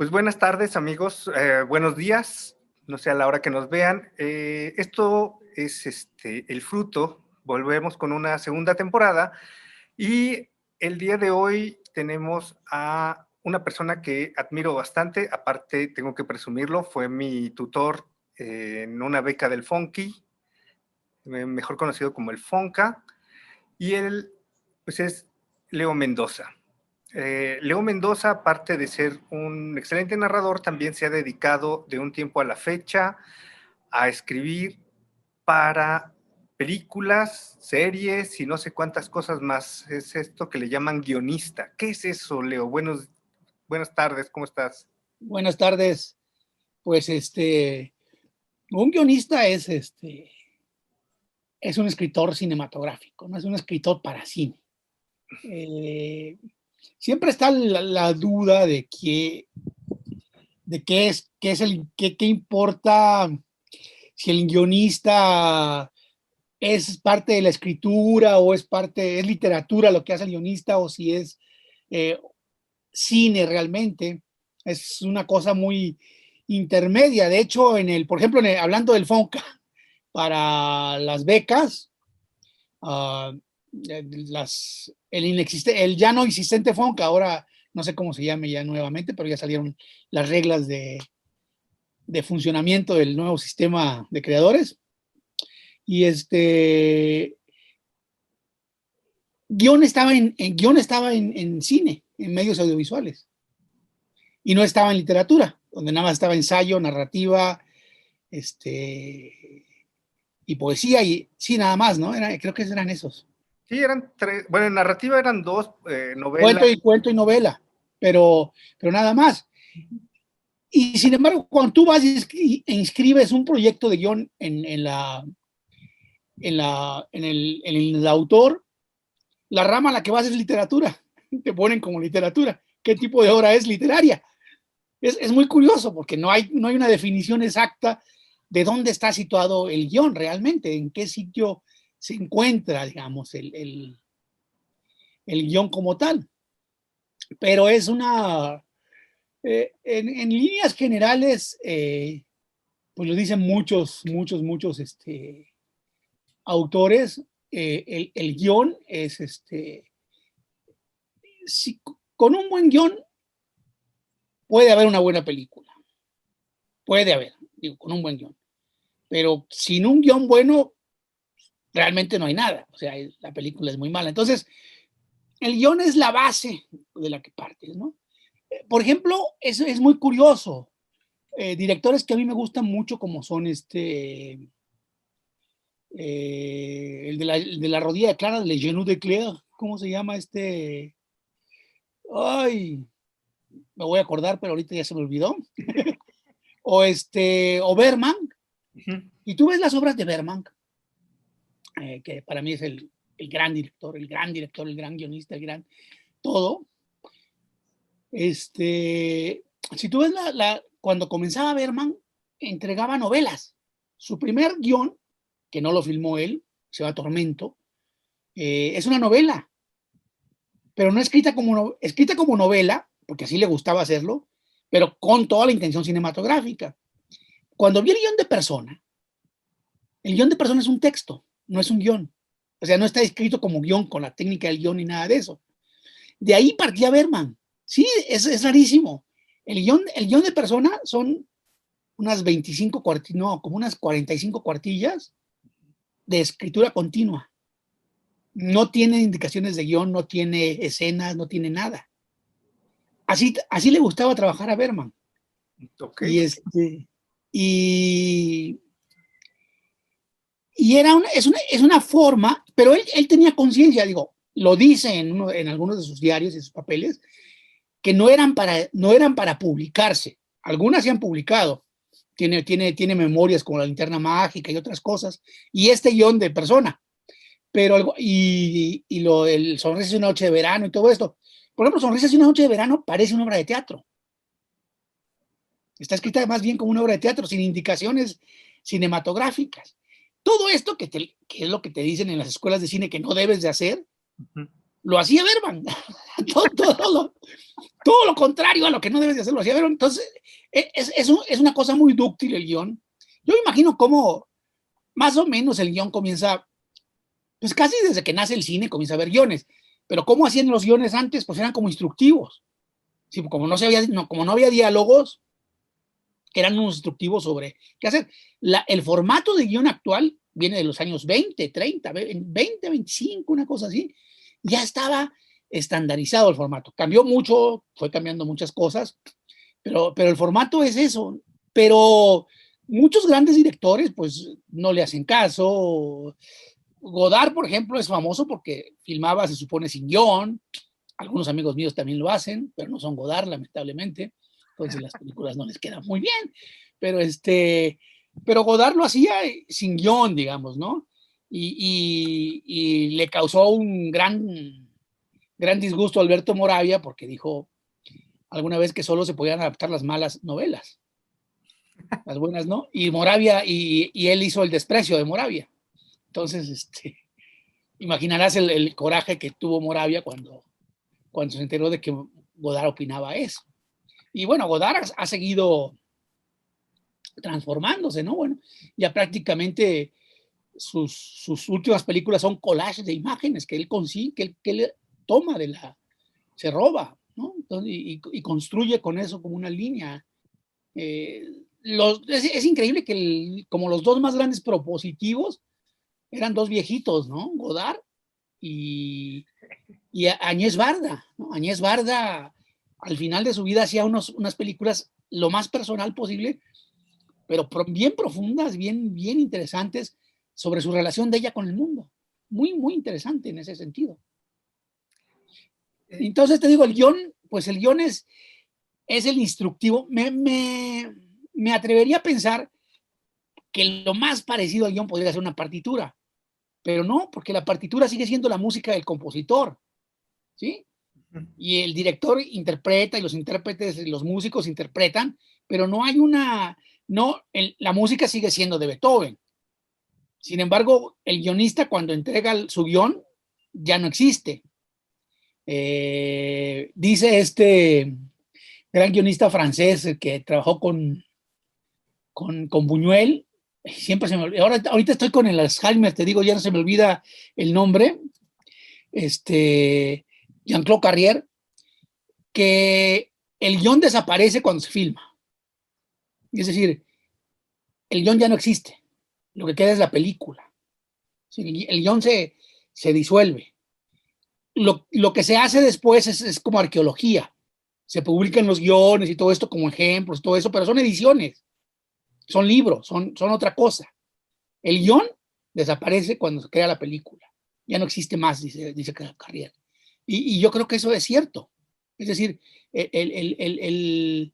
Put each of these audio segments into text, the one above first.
Pues buenas tardes, amigos, buenos días, no sé a la hora que nos vean. Esto es El Fruto, volvemos con una segunda temporada y el día de hoy tenemos a una persona que admiro bastante, aparte tengo que presumirlo, fue mi tutor en una beca del Fonky, mejor conocido como el Fonca, y él pues es Leo Mendoza. Leo Mendoza, aparte de ser un excelente narrador, también se ha dedicado de un tiempo a la fecha a escribir para películas, series y no sé cuántas cosas más. Es esto que le llaman guionista. ¿Qué es eso, Leo? Buenas tardes, ¿cómo estás? Buenas tardes. Pues un guionista es un escritor cinematográfico, no es un escritor para cine. Siempre está la duda de qué importa si el guionista es parte de la escritura o es literatura lo que hace el guionista o si es eh, cine realmente. Es una cosa muy intermedia. De hecho, por ejemplo, hablando del FONCA, para las becas, uh, el ya no existente FONCA, ahora no sé cómo se llame ya nuevamente, pero ya salieron las reglas de funcionamiento del nuevo sistema de creadores. Y guión estaba en cine, en medios audiovisuales, y no estaba en literatura, donde nada más estaba ensayo, narrativa, y poesía, y sí, nada más, ¿no? Creo que eran esos. Sí, eran tres, bueno, en narrativa eran dos novelas. Cuento y novela, pero nada más. Y sin embargo, cuando tú vas e inscribes un proyecto de guión en el autor, la rama a la que vas es literatura. Te ponen como literatura. ¿Qué tipo de obra es literaria? Es muy curioso porque no hay una definición exacta de dónde está situado el guión realmente, en qué sitio se encuentra, digamos, el guión como tal. Pero es en líneas generales, pues lo dicen muchos autores, el guión es, si, con un buen guión puede haber una buena película, puede haber, digo, con un buen guión, pero sin un guión bueno, realmente no hay nada, o sea, la película es muy mala. Entonces, el guión es la base de la que partes, ¿no? Por ejemplo, es muy curioso. Directores que a mí me gustan mucho, como son el de la rodilla de Clara, de Le Genou de Claire, ¿cómo se llama Ay, me voy a acordar, pero ahorita ya se me olvidó. O Berman. Y tú ves las obras de Berman, que para mí es el gran director, el gran guionista, el gran todo. Si tú ves cuando comenzaba Berman, entregaba novelas. Su primer guión, que no lo filmó él, se llama Tormento, es una novela, pero no escrita como novela, porque así le gustaba hacerlo, pero con toda la intención cinematográfica. Cuando vi el guión de persona es un texto, no es un guión. O sea, no está escrito como guión con la técnica del guión ni nada de eso. De ahí partía Berman. Sí, es rarísimo. El guión de persona son unas 25 cuartillas, no, como unas 45 cuartillas de escritura continua. No tiene indicaciones de guión, no tiene escenas, no tiene nada. Así le gustaba trabajar a Berman. Ok. Y, y es una forma, pero él tenía conciencia, digo, lo dice en algunos de sus diarios y sus papeles, que no eran para publicarse. Algunas se han publicado. Tiene memorias como La Linterna Mágica y otras cosas. Y este guión de persona. Pero, el Sonrisas de una noche de verano y todo esto. Por ejemplo, Sonrisas de una noche de verano parece una obra de teatro. Está escrita más bien como una obra de teatro, sin indicaciones cinematográficas. Todo esto que es lo que te dicen en las escuelas de cine que no debes de hacer, lo hacía Berman. todo, todo lo contrario a lo que no debes de hacerlo. Entonces, es una cosa muy dúctil el guión. Yo me imagino cómo más o menos el guión comienza, pues casi desde que nace el cine comienza a haber guiones, pero cómo hacían los guiones antes, pues eran como instructivos. Sí, como como no había diálogos, eran unos instructivos sobre qué hacer. El formato de guión actual viene de los años 20, 30, 20, 25, una cosa así. Ya estaba estandarizado el formato. Cambió mucho, fue cambiando muchas cosas, pero el formato es eso. Pero muchos grandes directores, pues, no le hacen caso. Godard, por ejemplo, es famoso porque filmaba, se supone, sin guión. Algunos amigos míos también lo hacen, pero no son Godard, lamentablemente. Entonces las películas no les quedan muy bien. Pero, pero Godard lo hacía sin guión, digamos, ¿no? Y le causó un gran disgusto a Alberto Moravia porque dijo alguna vez que solo se podían adaptar las malas novelas. Las buenas no. Y Moravia, y él hizo el desprecio de Moravia. Entonces, imaginarás el coraje que tuvo Moravia cuando se enteró de que Godard opinaba eso. Y bueno, Godard ha seguido transformándose, ¿no? Bueno, ya prácticamente sus últimas películas son collages de imágenes que él consigue, que él toma se roba, ¿no? Entonces, y construye con eso como una línea. Es increíble que como los dos más grandes propositivos eran dos viejitos, ¿no? Godard y Añez Barda, ¿no? Añez Barda al final de su vida hacía unas películas lo más personal posible, pero bien profundas, bien interesantes sobre su relación de ella con el mundo. Muy, muy interesante en ese sentido. Entonces te digo, el guión, pues el guión es el instructivo. Me atrevería a pensar que lo más parecido al guión podría ser una partitura, pero no, porque la partitura sigue siendo la música del compositor, ¿sí? Y el director interpreta y los intérpretes y los músicos interpretan, pero no hay la música sigue siendo de Beethoven. Sin embargo, el guionista cuando entrega su guión ya no existe. Dice este gran guionista francés que trabajó con Buñuel, siempre se me olvida, ahorita estoy con el Alzheimer, te digo, ya no se me olvida el nombre, Jean-Claude Carrière, que el guión desaparece cuando se filma. Es decir, el guión ya no existe. Lo que queda es la película. El guión se disuelve. Lo que se hace después es como arqueología. Se publican los guiones y todo esto como ejemplos, todo eso, pero son ediciones, son libros, son otra cosa. El guión desaparece cuando se crea la película. Ya no existe más, dice Carrière. Y yo creo que eso es cierto. Es decir, el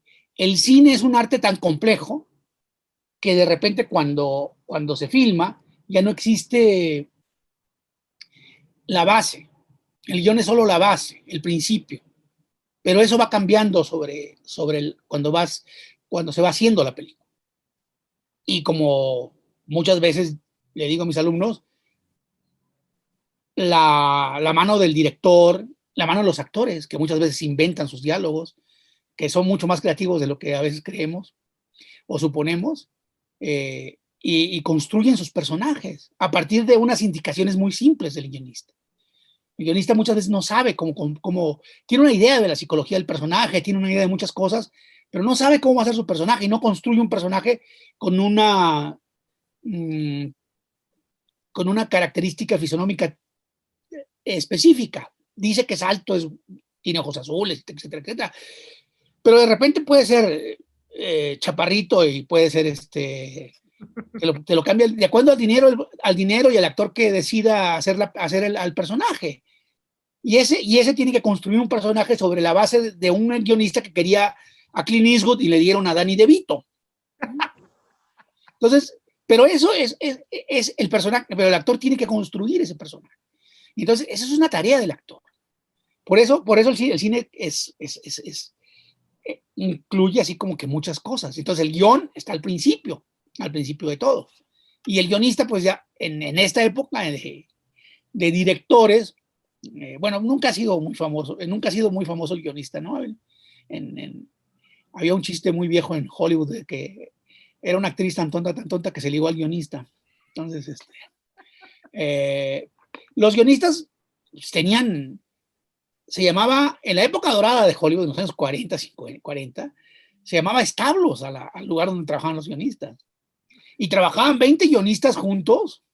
cine es un arte tan complejo que de repente cuando se filma ya no existe la base. El guión es solo la base, el principio. Pero eso va cambiando cuando se va haciendo la película. Y como muchas veces le digo a mis alumnos, la mano del director, la mano de los actores, que muchas veces inventan sus diálogos, que son mucho más creativos de lo que a veces creemos o suponemos, y construyen sus personajes a partir de unas indicaciones muy simples del guionista. El guionista muchas veces no sabe cómo tiene una idea de la psicología del personaje, tiene una idea de muchas cosas, pero no sabe cómo va a ser su personaje y no construye un personaje con una característica fisionómica específica. Dice que es alto, tiene ojos azules, etcétera, etcétera. Pero de repente puede ser chaparrito y puede ser te lo cambia de acuerdo al dinero y al actor que decida hacer al personaje. Y ese tiene que construir un personaje sobre la base de un guionista que quería a Clint Eastwood y le dieron a Danny DeVito. Entonces, pero eso es el personaje, pero el actor tiene que construir ese personaje. Entonces, esa es una tarea del actor. Por eso el cine incluye así como que muchas cosas. Entonces, el guión está al principio de todo. Y el guionista, pues ya en esta época de directores, Bueno, nunca ha sido muy famoso, el guionista, ¿no? Había un chiste muy viejo en Hollywood de que era una actriz tan tonta que se ligó al guionista. Entonces, los guionistas tenían, se llamaba, en la época dorada de Hollywood, en los años 40, 50, 40, se llamaba establos al lugar donde trabajaban los guionistas. Y trabajaban 20 guionistas juntos,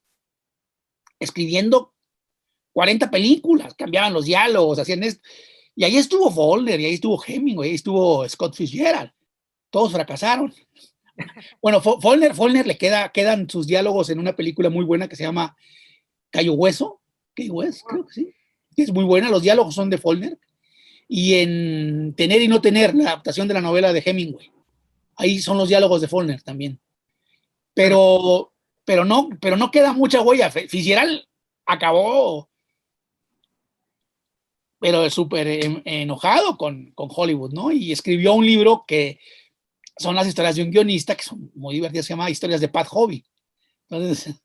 escribiendo 40 películas, cambiaban los diálogos, hacían esto. Y ahí estuvo Faulkner, y ahí estuvo Hemingway, ahí estuvo Scott Fitzgerald. Todos fracasaron. Bueno, Faulkner quedan sus diálogos en una película muy buena que se llama Cayo Hueso, creo que sí, que es muy buena, los diálogos son de Faulkner, y en Tener y no tener, la adaptación de la novela de Hemingway, ahí son los diálogos de Faulkner también. Pero no queda mucha huella. Fitzgerald acabó, pero súper enojado con Hollywood, ¿no? Y escribió un libro que son las historias de un guionista, que son muy divertidas, se llama Historias de Pat Hobby. Entonces,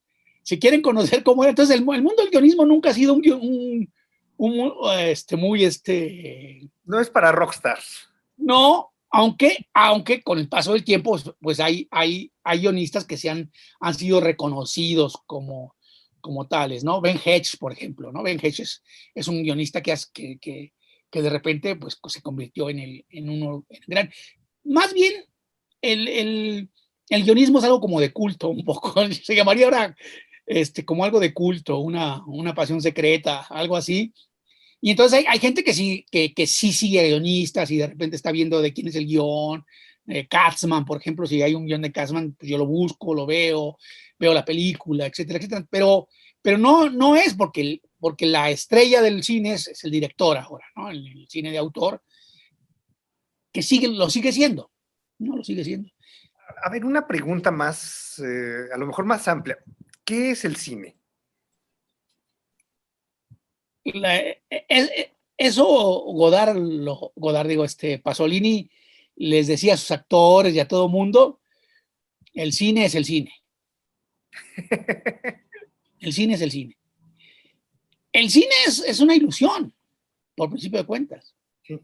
si quieren conocer cómo era, entonces el mundo del guionismo nunca ha sido No es para rockstars. no, aunque con el paso del tiempo, pues hay guionistas que han sido reconocidos como tales, ¿no? Ben Hedges, por ejemplo, ¿no? Ben Hedges es un guionista que de repente pues, se convirtió en uno gran. Más bien, el guionismo es algo como de culto, un poco. Se llamaría ahora como algo de culto, una pasión secreta, algo así. Y entonces hay gente que sí sigue guionistas y de repente está viendo de quién es el guión. Katzman, por ejemplo, si hay un guión de Katzman, pues yo lo busco, lo veo la película, etcétera, etcétera. Pero no es porque la estrella del cine es el director ahora, ¿no? El cine de autor, que lo sigue siendo, ¿no? Lo sigue siendo. A ver, una pregunta más, a lo mejor más amplia. ¿Qué es el cine? Eso Godard, digo, Pasolini les decía a sus actores y a todo mundo, el cine es el cine. El cine es el cine. El cine es una ilusión, por principio de cuentas. Sí.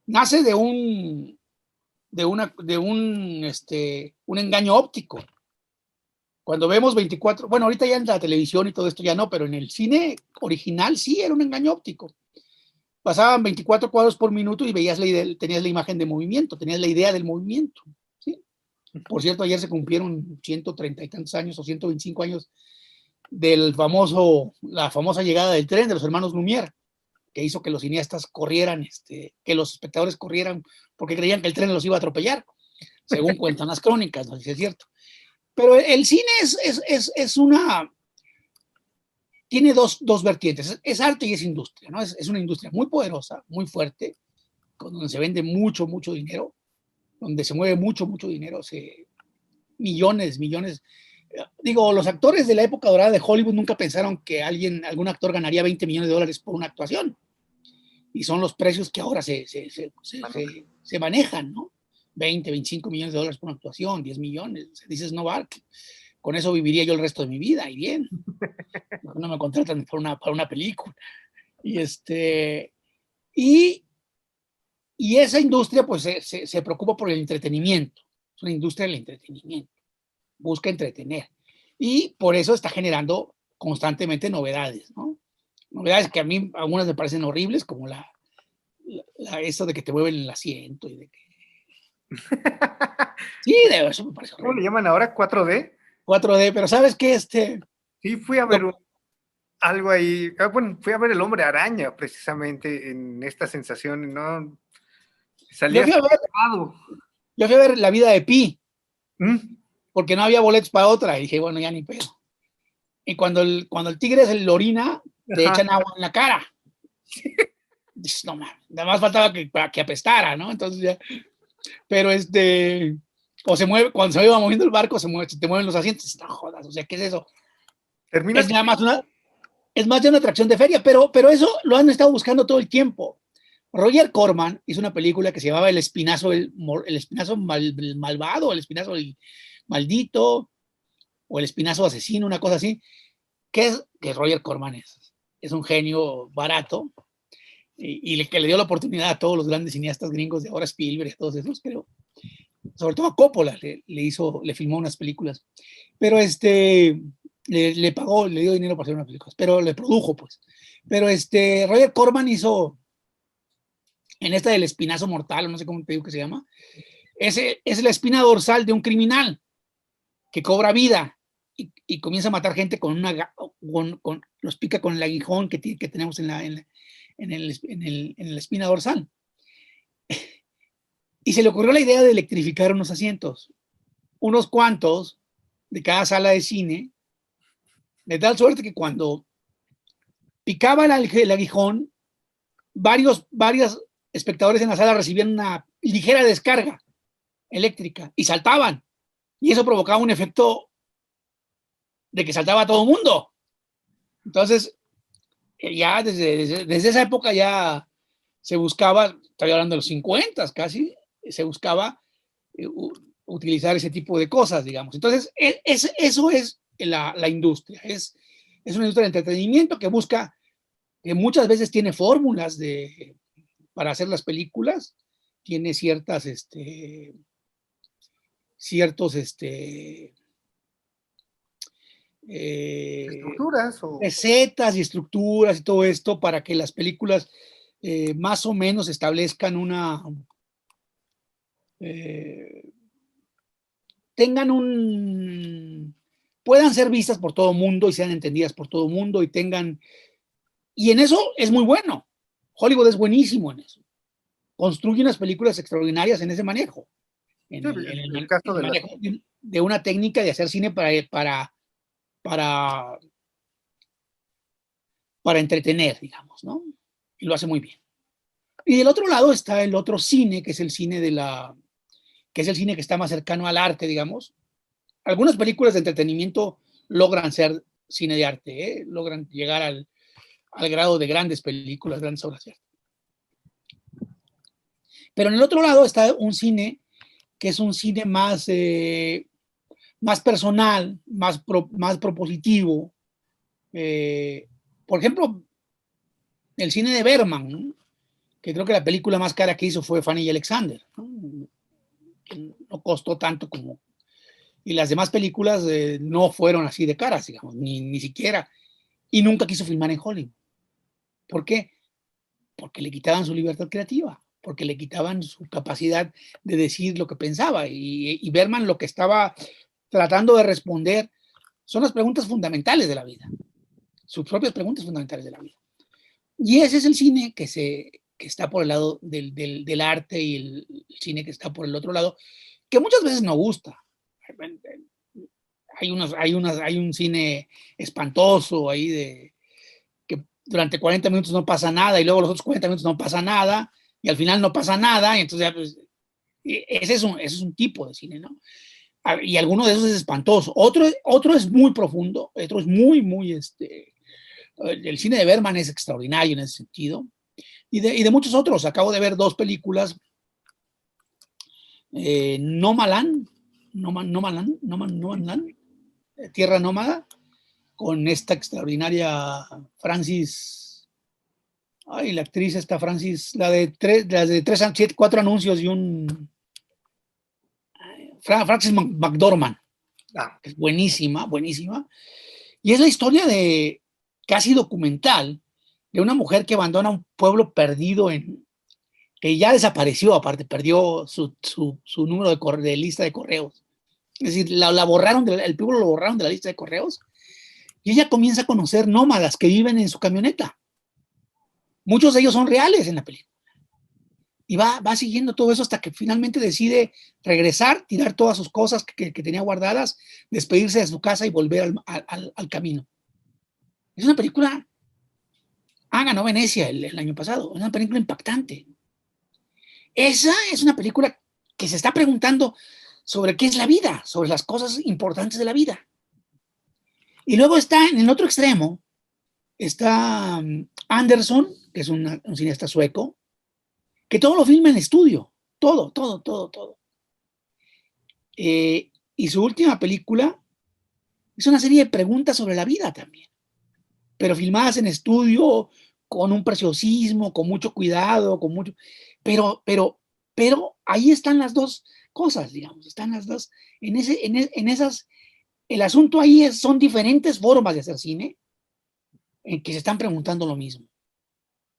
Nace de un engaño óptico. Cuando vemos 24, bueno, ahorita ya en la televisión y todo esto ya no, pero en el cine original sí era un engaño óptico. Pasaban 24 cuadros por minuto y tenías la imagen de movimiento, tenías la idea del movimiento. ¿Sí? Por cierto, ayer se cumplieron 130 y tantos años o 125 años la famosa llegada del tren de los hermanos Lumière, que hizo que los cineastas corrieran, que los espectadores corrieran porque creían que el tren los iba a atropellar, según cuentan las crónicas, no sé si es cierto. Pero el cine tiene dos vertientes, es arte y es industria, ¿no? Es una industria muy poderosa, muy fuerte, donde se vende mucho dinero, donde se mueve mucho dinero, millones. Digo, los actores de la época dorada de Hollywood nunca pensaron que algún actor ganaría $20 millones por una actuación. Y son los precios que ahora se manejan, ¿no? 20, 25 millones de dólares por una actuación, 10 millones. Dices, no, Bart, con eso viviría yo el resto de mi vida, y bien. No me contratan por una película. Y esa industria, pues, se preocupa por el entretenimiento. Es una industria del entretenimiento. Busca entretener. Y por eso está generando constantemente novedades, ¿no? Novedades que a mí algunas me parecen horribles, como eso de que te mueven el asiento y de que... Sí, eso me parece horrible. ¿Cómo le llaman ahora? ¿4D? 4D, pero ¿sabes qué? Sí, fui a ver algo ahí. Bueno, fui a ver El Hombre Araña, precisamente, en esta sensación, ¿no? Salía yo fui a ver La Vida de Pi, ¿Mm? porque no había boletos para otra, y dije, bueno, ya ni pedo. Y cuando el tigre se le orina, te echan agua en la cara. Dices, no, nada más faltaba que apestara, ¿no? Entonces ya, pero o se mueve, cuando se iba moviendo el barco, se te mueven los asientos, no jodas, o sea, ¿qué es eso? Es nada más es más de una atracción de feria, pero eso lo han estado buscando todo el tiempo. Roger Corman hizo una película que se llamaba El Espinazo, el Espinazo malvado, El Espinazo maldito, o El Espinazo asesino, una cosa así, que Roger Corman es es un genio barato y que le dio la oportunidad a todos los grandes cineastas gringos de ahora, Spielberg y a todos esos, pero sobre todo a Coppola le filmó unas películas, pero le pagó, le dio dinero para hacer unas películas, pero le produjo, pues. Pero Roger Corman hizo en esta del espinazo mortal, no sé cómo te digo que se llama, es la espina dorsal de un criminal que cobra vida y comienza a matar gente los pica con el aguijón que tenemos en la espina dorsal. Y se le ocurrió la idea de electrificar unos asientos, unos cuantos de cada sala de cine, de tal suerte que cuando picaba el aguijón, varios espectadores en la sala recibían una ligera descarga eléctrica y saltaban. Y eso provocaba un efecto de que saltaba todo el mundo. Entonces, ya desde esa época ya se buscaba, estoy hablando de los 50 casi, se buscaba utilizar ese tipo de cosas, digamos. Entonces, eso es la industria. Es una industria de entretenimiento que busca, que muchas veces tiene fórmulas para hacer las películas, tiene ciertos estructuras o recetas y estructuras y todo esto para que las películas más o menos establezcan puedan ser vistas por todo el mundo y sean entendidas por todo el mundo y en eso es muy bueno. Hollywood es buenísimo en eso. Construye unas películas extraordinarias en ese manejo. En el caso de manejo de una técnica de hacer cine para entretener, digamos, ¿no? Y lo hace muy bien. Y del otro lado está el otro cine, que es el cine que está más cercano al arte, digamos. Algunas películas de entretenimiento logran ser cine de arte, logran llegar al grado de grandes películas, grandes obras de arte. Pero en el otro lado está un cine que es un cine más personal, más propositivo. Por ejemplo, el cine de Bergman, ¿no? Que creo que la película más cara que hizo fue Fanny y Alexander, ¿no? Que no costó tanto como... Y las demás películas no fueron así de caras, digamos, ni siquiera. Y nunca quiso filmar en Hollywood. ¿Por qué? Porque le quitaban su libertad creativa, porque le quitaban su capacidad de decir lo que pensaba. Y Bergman lo que estaba tratando de responder son las preguntas fundamentales de la vida, sus propias preguntas fundamentales de la vida. Y ese es el cine que está por el lado del arte y el cine que está por el otro lado, que muchas veces no gusta. Hay un cine espantoso ahí que durante 40 minutos no pasa nada y luego los otros 40 minutos no pasa nada y al final no pasa nada y entonces ya, pues, ese es un tipo de cine, ¿no? Y alguno de esos es espantoso. Otro es muy profundo, otro es muy el cine de Bergman es extraordinario en ese sentido. Y de muchos otros. Acabo de ver 2 películas. Nomadland, Tierra Nómada, con esta extraordinaria Francis. Ay, la actriz esta Francis, las de 4 anuncios y un. Francis McDormand. Es buenísima, buenísima. Y es la historia casi documental de una mujer que abandona un pueblo perdido que ya desapareció, aparte, perdió su número de lista de correos. Es decir, la borraron, el pueblo lo borraron de la lista de correos y ella comienza a conocer nómadas que viven en su camioneta. Muchos de ellos son reales en la película. Y va siguiendo todo eso hasta que finalmente decide regresar, tirar todas sus cosas que tenía guardadas, despedirse de su casa y volver al camino. Es una película, ganó Venecia el año pasado, es una película impactante. Esa es una película que se está preguntando sobre qué es la vida, sobre las cosas importantes de la vida. Y luego está en el otro extremo, está Anderson, que es un cineasta sueco, que todo lo filma en estudio, todo. Y su última película es una serie de preguntas sobre la vida también. pero filmadas en estudio, con un preciosismo, con mucho cuidado, con mucho, pero ahí están las dos cosas, digamos, están las dos, en esas, el asunto ahí son diferentes formas de hacer cine en que se están preguntando lo mismo.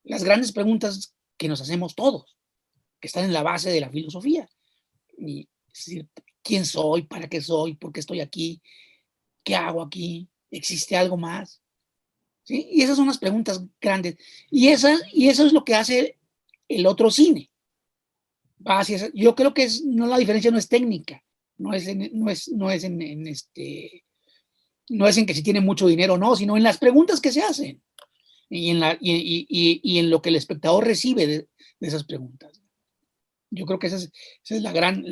Las grandes preguntas que nos hacemos todos, que están en la base de la filosofía. Y, es decir, ¿quién soy? ¿Para qué soy? ¿Por qué estoy aquí? ¿Qué hago aquí? ¿Existe algo más? ¿Sí? Y esas son las preguntas grandes. Y eso es lo que hace el otro cine. Yo creo que no, la diferencia no es técnica, no es en que si tiene mucho dinero o no, sino en las preguntas que se hacen y en lo que el espectador recibe de esas preguntas. Yo creo que esa es la gran.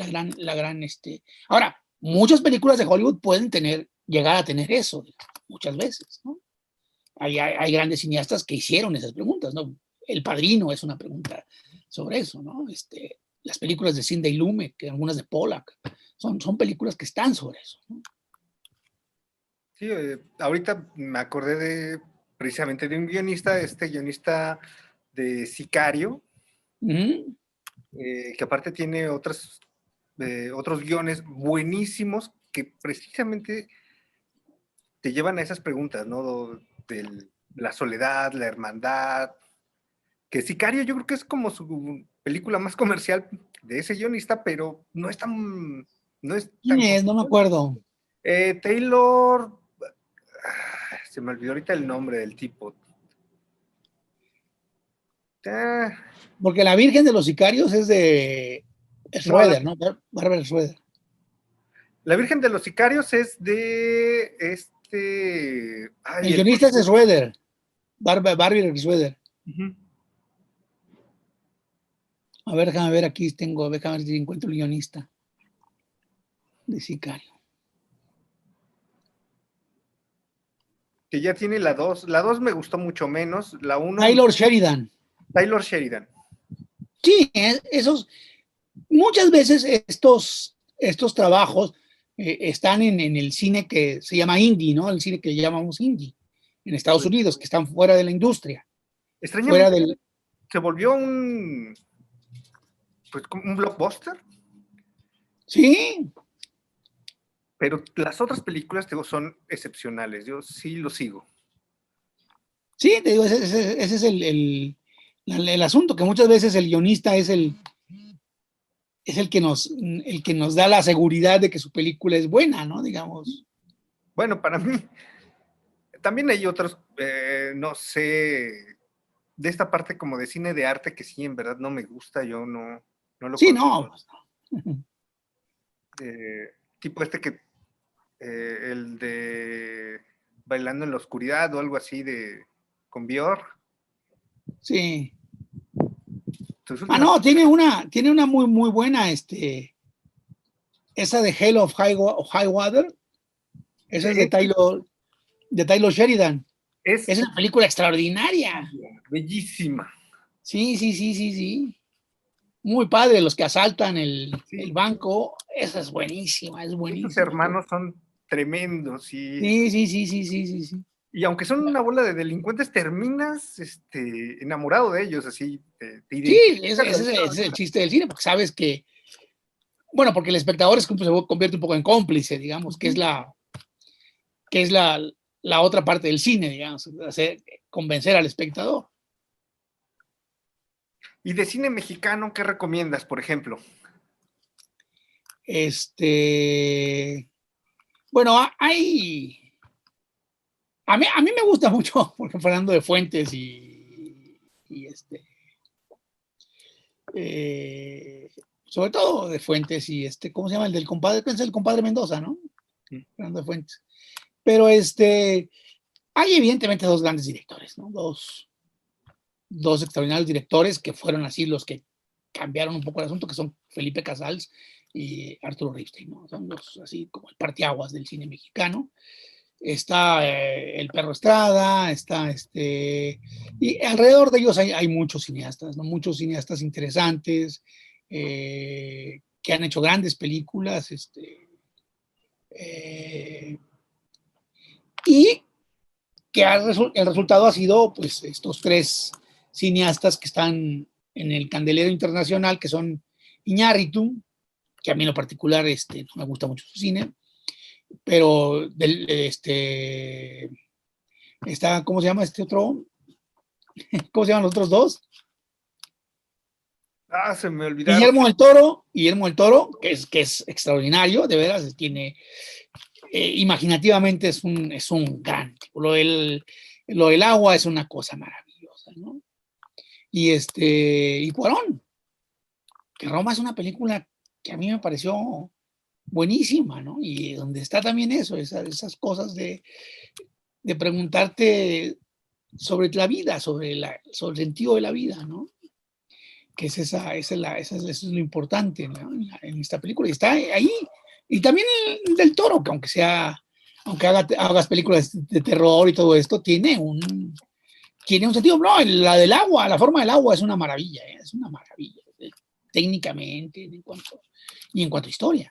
Ahora, muchas películas de Hollywood pueden llegar a tener eso, muchas veces, ¿no? Hay grandes cineastas que hicieron esas preguntas, ¿no? El Padrino es una pregunta sobre eso, ¿no? Las películas de Sidney Lumet, que algunas de Pollack, son películas que están sobre eso, ¿no? Sí, ahorita me acordé precisamente de un guionista, guionista de Sicario, que aparte tiene otros guiones buenísimos que precisamente te llevan a esas preguntas, ¿no? De la soledad, la hermandad, que Sicario yo creo que es como su película más comercial de ese guionista, pero no es tan... ¿Quién es? No me acuerdo. Taylor... Se me olvidó ahorita el nombre del tipo. Porque la Virgen de los Sicarios es de Schroeder, ¿no? Barbara Schroeder. La Virgen de los Sicarios es de el guionista es de Schroeder. Barbara Schroeder. A ver, déjame ver, aquí déjame ver si encuentro el guionista de Sicario. Que ya tiene la 2. La 2 me gustó mucho menos. La 1. Taylor Sheridan. Taylor Sheridan. Sí, muchas veces estos trabajos están en el cine que se llama indie, ¿no? El cine que llamamos indie en Estados Unidos, que están fuera de la industria. Extrañamente, se volvió un blockbuster. Sí. Pero las otras películas, te digo, son excepcionales. Yo sí lo sigo. Sí, te digo, ese es el asunto, que muchas veces el guionista es el que nos da la seguridad de que su película es buena, ¿no? Digamos. Bueno, para mí, también hay otros, no sé, de esta parte como de cine de arte que sí, en verdad no me gusta, yo no lo Sí, consumo. no. Tipo que, el de Bailando en la Oscuridad o algo así con Björk. Sí. No, tiene una muy, muy buena, esa de Hell of High Water, esa es de Taylor Sheridan. Es una película extraordinaria. Bellísima. Sí. Muy padre, los que asaltan el banco, esa es buenísima, es buenísima. Estos hermanos son tremendos. Sí. Y aunque son una bola de delincuentes, terminas enamorado de ellos, así. Sí, ese es el chiste del cine, porque sabes que, bueno, porque el espectador se convierte un poco en cómplice, digamos, que es la otra parte del cine, digamos, convencer al espectador. ¿Y de cine mexicano qué recomiendas, por ejemplo? Bueno, a mí me gusta mucho, porque Fernando de Fuentes sobre todo de Fuentes y ¿cómo se llama? El del compadre, es el compadre Mendoza, ¿no? Fernando de Fuentes. Pero hay evidentemente dos grandes directores, ¿no? Dos extraordinarios directores que fueron así los que cambiaron un poco el asunto, que son Felipe Casals y Arturo Ripstein, ¿no? Son los así como el parteaguas del cine mexicano. Está el Perro Estrada, y alrededor de ellos hay muchos cineastas, ¿no? Muchos cineastas interesantes que han hecho grandes películas, y el resultado ha sido, pues, estos tres cineastas que están en el candelero internacional, que son Iñárritu, que a mí en lo particular no me gusta mucho su cine, pero está, ¿cómo se llama este otro? ¿Cómo se llaman los otros dos? Se me olvidaron. Guillermo del Toro, que es extraordinario, de veras, tiene, imaginativamente es un gran tipo. Lo del agua es una cosa maravillosa, ¿no? Y Cuarón, que Roma es una película que a mí me pareció buenísima, ¿no? Y donde está también eso, esas cosas de preguntarte sobre la vida, sobre el sentido de la vida, ¿no? Que es eso es lo importante, ¿no? En esta película. Y está ahí. Y también el del Toro, que aunque hagas películas de terror y todo esto, tiene un sentido. No, la del agua, la forma del agua es una maravilla, ¿eh? Es una maravilla, técnicamente, en cuanto a historia.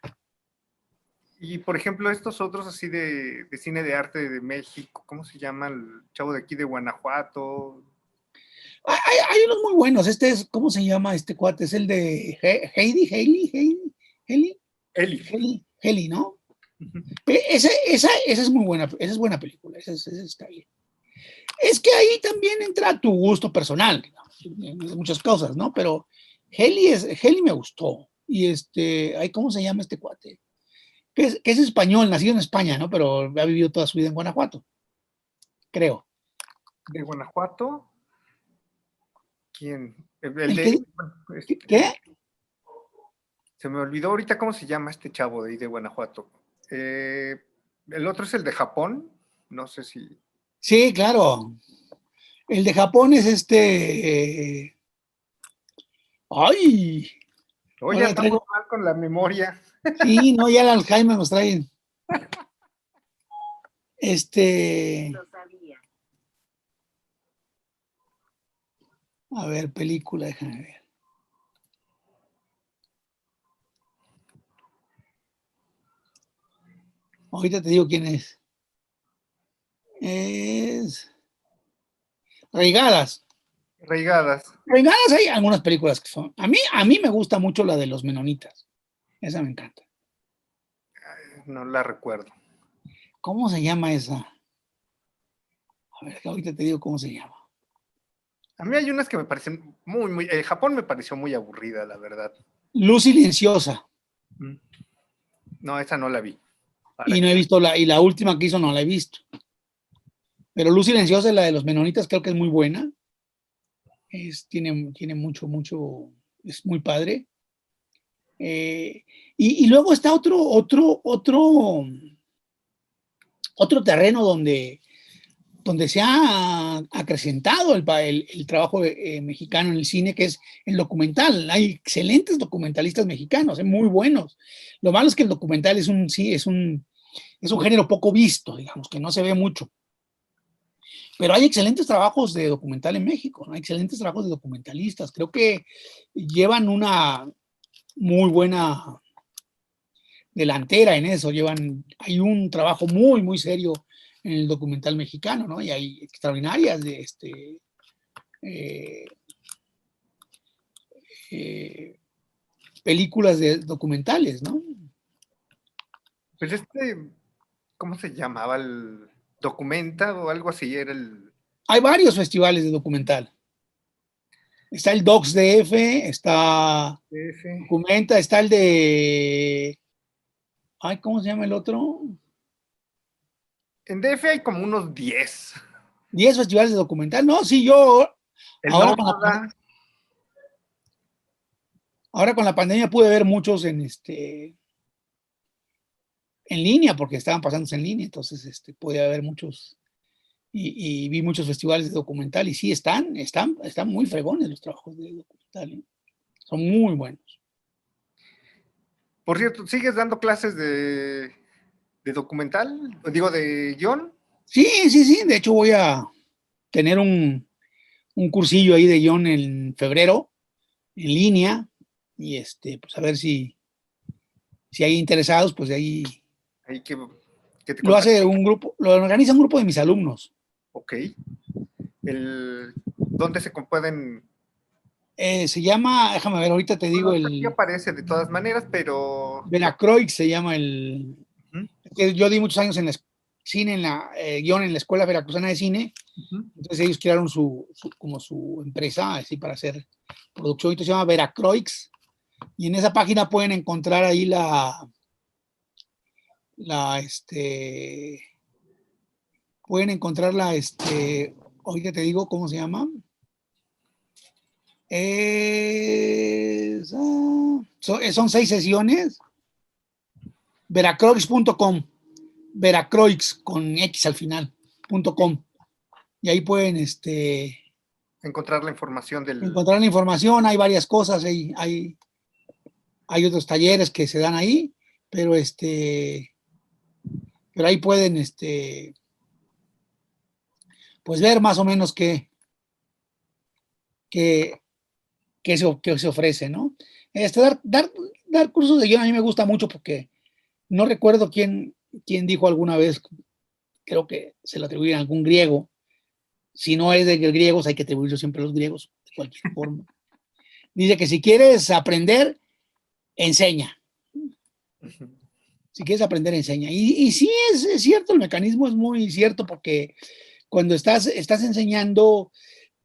Y por ejemplo, estos otros así de cine de arte de México, ¿cómo se llama? El chavo de aquí de Guanajuato. Hay unos muy buenos. ¿Cómo se llama este cuate? Es el de Heli, ¿no? Esa es muy buena, esa es buena película, esa está bien. Es que ahí también entra tu gusto personal, digamos, muchas cosas, ¿no? Pero Heli me gustó. Y ¿cómo se llama este cuate? Que es español, nacido en España, ¿no? Pero ha vivido toda su vida en Guanajuato, creo. ¿De Guanajuato? ¿Quién? ¿Qué? Se me olvidó ahorita cómo se llama este chavo de ahí de Guanajuato. El otro es el de Japón, no sé si... Sí, claro. El de Japón es ¡ay! Oye, Ahora andamos traigo. mal con la memoria. Sí, no, ya el Alzheimer nos traen. Lo sabía. A ver, película, déjame ver. Ahorita te digo quién es. Es Reigadas. Reigadas. Reigadas, hay algunas películas que son. A mí me gusta mucho la de los menonitas. Esa me encanta. No la recuerdo. ¿Cómo se llama esa? A ver, ahorita te digo cómo se llama. A mí hay unas que me parecen muy... Japón me pareció muy aburrida, la verdad. Luz Silenciosa. No, esa no la vi. Y no he visto y la última que hizo no la he visto. Pero Luz Silenciosa es la de los menonitas, creo que es muy buena. Tiene mucho, es muy padre. Y luego está otro terreno donde se ha acrecentado el trabajo mexicano en el cine, que es el documental. Hay excelentes documentalistas mexicanos, muy buenos. Lo malo es que el documental es un género poco visto, digamos, que no se ve mucho. Pero hay excelentes trabajos de documental en México, ¿no? Hay excelentes trabajos de documentalistas. Creo que llevan una muy buena delantera en eso. Hay un trabajo muy serio en el documental mexicano, ¿no? Y hay extraordinarias películas de documentales, ¿no? Pues ¿cómo se llamaba? El Documenta o algo así, era el... Hay varios festivales de documental. Está el Docs DF, está Documenta, está el de... Ay, ¿cómo se llama el otro? En DF hay como unos 10. 10 festivales de documental. No, sí, yo ahora con la pandemia pude ver muchos en línea, porque estaban pasándose en línea, entonces podía ver muchos y vi muchos festivales de documental y sí, están muy fregones los trabajos de documental, ¿eh? Son muy buenos. Por cierto, ¿sigues dando clases de documental? Digo, de guión. Sí, de hecho voy a tener un cursillo ahí de guión en febrero, en línea, y pues a ver si hay interesados, pues de ahí Ahí que te lo contacto. hace lo organiza un grupo de mis alumnos. Ok. ¿Dónde se pueden...? Se llama, déjame ver, ahorita te digo Aquí aparece de todas maneras, pero... Veracroix se llama que yo di muchos años en la cine, guión en la Escuela Veracruzana de Cine. Entonces ellos crearon como su empresa así para hacer producción. Entonces se llama Veracroix. Y en esa página pueden encontrar ahí pueden encontrar ahorita te digo cómo se llama. Son 6 sesiones. Veracroix.com. Veracroix con X al final.com. Y ahí pueden encontrar la información encontrar la información. Hay varias cosas, hay otros talleres que se dan ahí, pero ahí pueden pues ver más o menos qué se ofrece, ¿no? Dar cursos de guión a mí me gusta mucho porque no recuerdo quién dijo alguna vez, creo que se lo atribuyen a algún griego. Si no es de griegos, hay que atribuirlo siempre a los griegos, de cualquier forma. Dice que si quieres aprender, enseña. Si quieres aprender, enseña. Y sí, es cierto, el mecanismo es muy cierto porque cuando estás enseñando,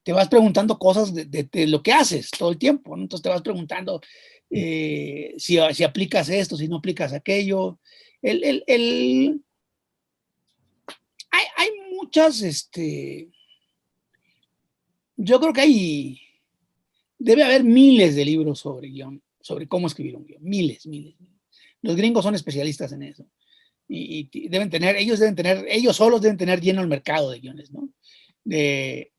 te vas preguntando cosas de lo que haces todo el tiempo, ¿no? Entonces te vas preguntando si aplicas esto, si no aplicas aquello. Hay muchas, yo creo que debe haber miles de libros sobre guión, sobre cómo escribir un guión, miles. Los gringos son especialistas en eso. Y ellos solos deben tener lleno el mercado de guiones, ¿no? De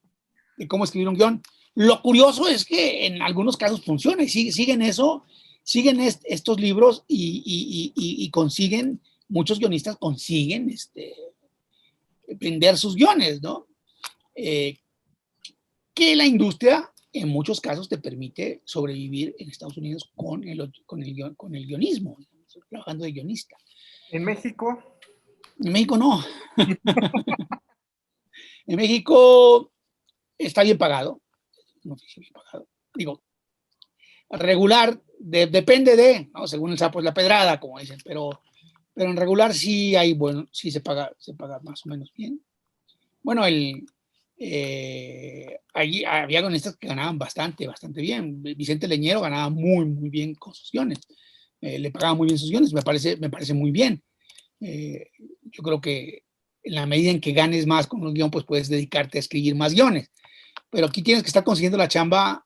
cómo escribir un guión. Lo curioso es que en algunos casos funciona y siguen estos libros y consiguen, muchos guionistas consiguen vender sus guiones, ¿no? Que la industria en muchos casos te permite sobrevivir en Estados Unidos con el guionismo, trabajando de guionista. ¿En México? En México no. En México está bien pagado. Un oficio bien pagado. Digo, regular, depende ¿no? Según el sapo es la pedrada, como dicen, pero en regular sí sí se paga más o menos bien. Bueno, allí había guionistas que ganaban bastante bien. Vicente Leñero ganaba muy bien con sus guiones. Le pagaba muy bien sus guiones, me parece muy bien. Yo creo que en la medida en que ganes más con un guión, pues puedes dedicarte a escribir más guiones. Pero aquí tienes que estar consiguiendo la chamba.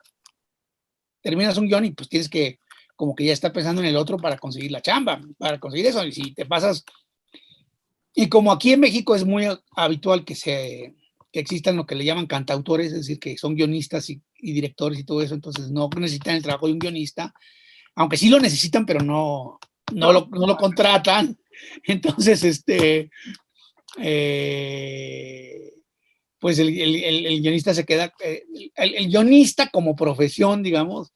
Terminas un guión y pues tienes que como que ya estar pensando en el otro para conseguir la chamba, para conseguir eso. Y si te pasas... Y como aquí en México es muy habitual que existan lo que le llaman cantautores, es decir, que son guionistas y directores y todo eso, entonces no necesitan el trabajo de un guionista, aunque sí lo necesitan, pero no lo contratan. Entonces, pues el guionista se queda, el guionista como profesión, digamos,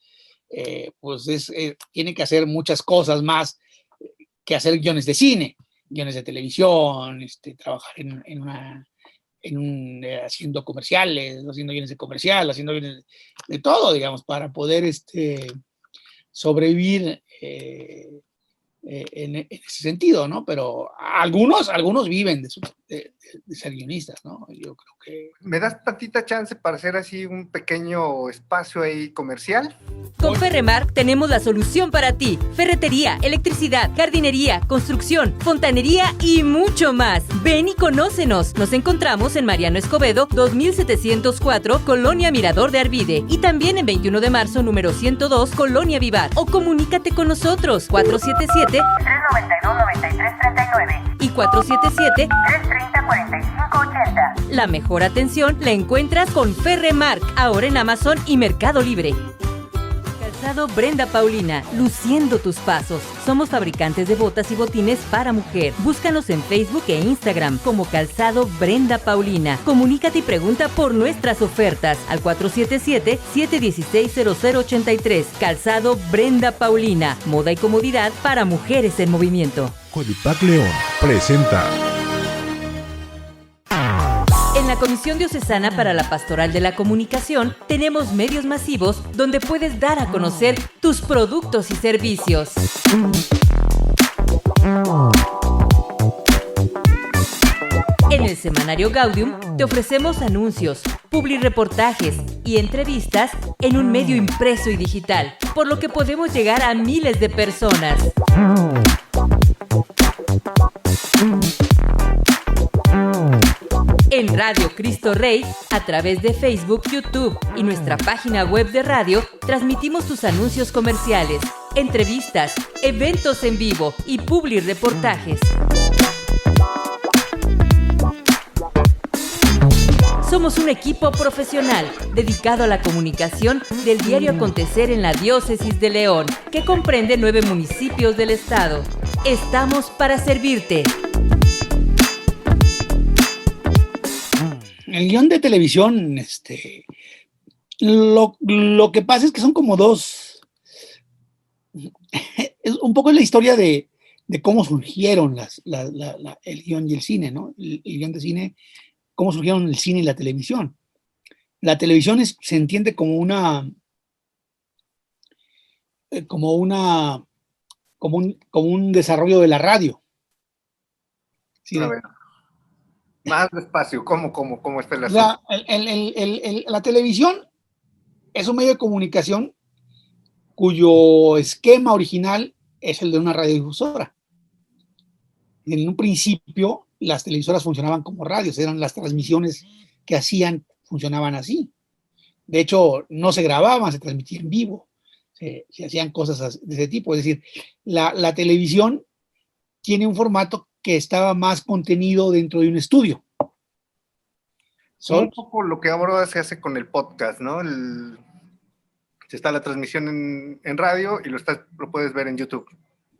pues tiene que hacer muchas cosas más que hacer guiones de cine, guiones de televisión, trabajar haciendo comerciales, haciendo guiones de comercial, haciendo guiones de todo, digamos, para poder sobrevivir en ese sentido, ¿no? Pero algunos viven de ser guionistas, ¿no? Yo creo que... ¿Me das tantita chance para hacer así un pequeño espacio ahí comercial? Con Ferremark tenemos la solución para ti. Ferretería, electricidad, jardinería, construcción, fontanería y mucho más. Ven y conócenos. Nos encontramos en Mariano Escobedo, 2704, Colonia Mirador de Arvide. Y también en 21 de marzo, número 102, Colonia Vivar. O comunícate con nosotros, 477-392-9339 y 477-330-4580. La mejor atención la encuentras con Ferremark, ahora en Amazon y Mercado Libre. Calzado Brenda Paulina, luciendo tus pasos. Somos fabricantes de botas y botines para mujer. Búscanos en Facebook e Instagram como Calzado Brenda Paulina. Comunícate y pregunta por nuestras ofertas al 477-716-0083. Calzado Brenda Paulina, moda y comodidad para mujeres en movimiento. Codipac León presenta. En la Comisión Diocesana para la Pastoral de la Comunicación tenemos medios masivos donde puedes dar a conocer tus productos y servicios. En el semanario Gaudium te ofrecemos anuncios, publireportajes y entrevistas en un medio impreso y digital, por lo que podemos llegar a miles de personas. En Radio Cristo Rey, a través de Facebook, YouTube y nuestra página web de radio, transmitimos tus anuncios comerciales, entrevistas, eventos en vivo y publireportajes. Somos un equipo profesional dedicado a la comunicación del diario acontecer en la Diócesis de León, que comprende 9 municipios del estado. Estamos para servirte. El guión de televisión, lo que pasa es que son como dos. Es un poco la historia de cómo surgieron el guión y el cine, ¿no? El guión de cine, cómo surgieron el cine y la televisión. La televisión se entiende como un desarrollo de la radio. ¿Sí? A ver. Más despacio, ¿cómo está el asunto? La televisión es un medio de comunicación cuyo esquema original es el de una radiodifusora. En un principio, las televisoras funcionaban como radios, eran las transmisiones que hacían, funcionaban así. De hecho, no se grababan, se transmitían en vivo, se hacían cosas de ese tipo. Es decir, la televisión tiene un formato que estaba más contenido dentro de un estudio. Un poco lo que ahora se hace con el podcast, ¿no? Está la transmisión en radio y lo puedes ver en YouTube.